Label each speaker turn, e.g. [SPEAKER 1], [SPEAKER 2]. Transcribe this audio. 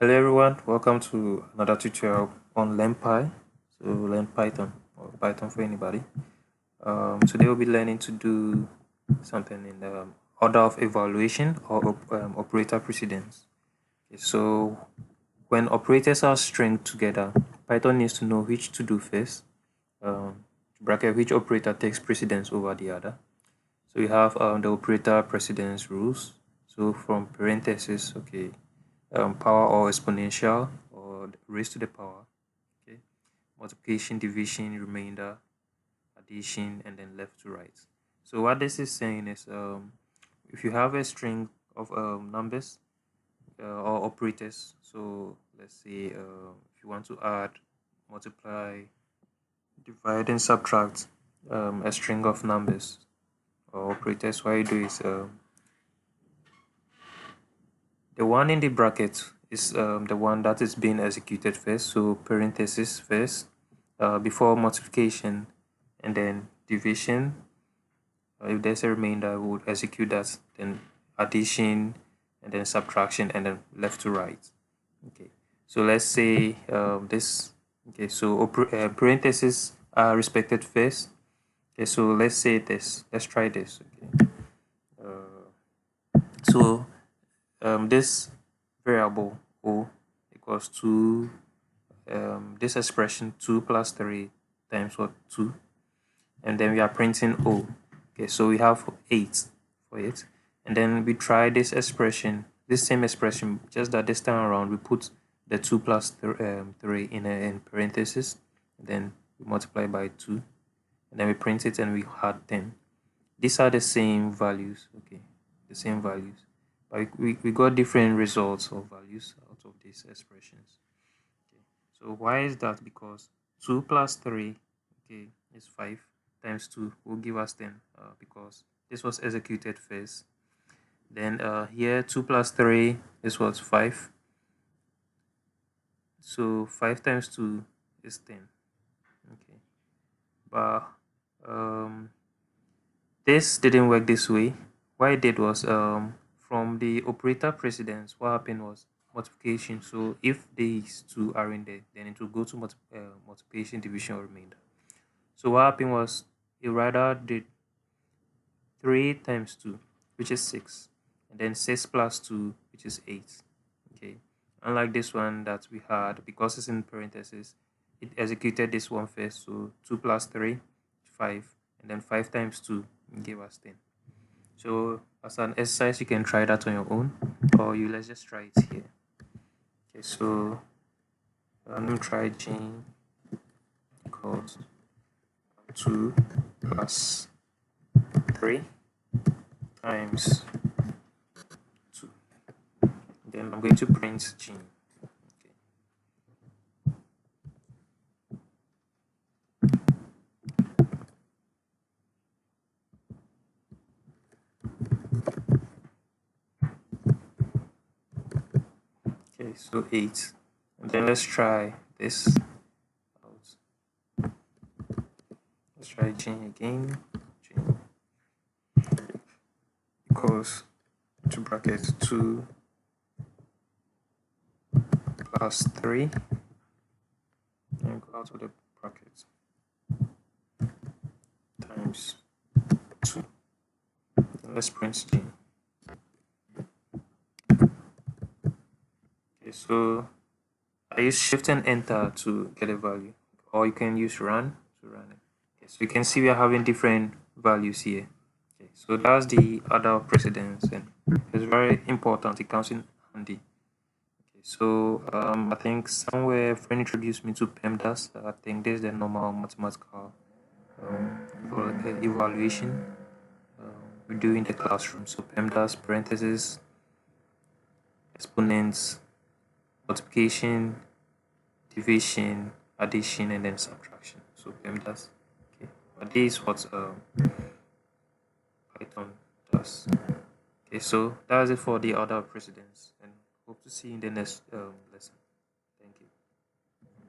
[SPEAKER 1] Hello everyone, welcome to another tutorial on LearnPy. So learn Python or Python for anybody. Today we'll be learning to do something in the order of evaluation or operator precedence. Okay, so when operators are stringed together, Python needs to know which to do first. Bracket which operator takes precedence over the other. So you have the operator precedence rules. So from parentheses, okay, power or exponential or raised to the power, okay, multiplication, division, remainder, addition, and then left to right. So what this is saying is if you have a string of numbers or operators, so let's say if you want to add, multiply, divide, and subtract a string of numbers or operators, what you do is the one in the bracket is the one that is being executed first, so parenthesis first, before multiplication, and then division. If there's a remainder, we would execute that, then addition, and then subtraction, and then left to right. Okay, so let's say this. Okay, so parentheses are respected first. Okay, so let's say this. Let's try this. Okay, so this variable o equals to this expression 2 plus 3 times what 2, and then we are printing o. Okay, so we have 8 for it, and then we try this expression, this same expression, just that this time around we put the 2 plus 3 in parentheses, and then we multiply by 2, and then we print it and we had 10. These are the same values, okay, the same values, but we got different results or values out of these expressions. Okay, so why is that? Because 2 plus 3, okay, is 5 times 2 will give us 10, because this was executed first. Then here 2 plus 3 is what, 5. So 5 times 2 is 10. Okay, but this didn't work this way. What it did was from the operator precedence, what happened was multiplication. So if these two are in there, then it will go to multiplication, division, or remainder. So what happened was it rather did 3 times 2, which is 6, and then 6 plus 2, which is 8. Okay, unlike this one that we had, because it's in parentheses, it executed this one first. So 2 plus 3, 5, and then 5 times 2 gave us 10. So as an exercise, you can try that on your own, or let's just try it here. Okay, so let me try chain equals 2 plus 3 times 2. Then I'm going to print chain. Okay, so 8. And then let's try this out. Let's try chain again. Chain equals to bracket 2 plus 3, and go out of the bracket, times 2. Then let's print chain. Okay, so I use shift and enter to get a value, or you can use run to run it. Okay, so you can see we are having different values here. Okay, so that's the order of precedence, and it's very important. It comes in handy. Okay, so I think somewhere a friend introduced me to PEMDAS. I think this is the normal mathematical evaluation we do in the classroom. So PEMDAS, parentheses, exponents, multiplication, division, addition, and then subtraction. So PEMDAS. Okay, but this is what Python does. Okay, so that's it for the order of precedence, and hope to see you in the next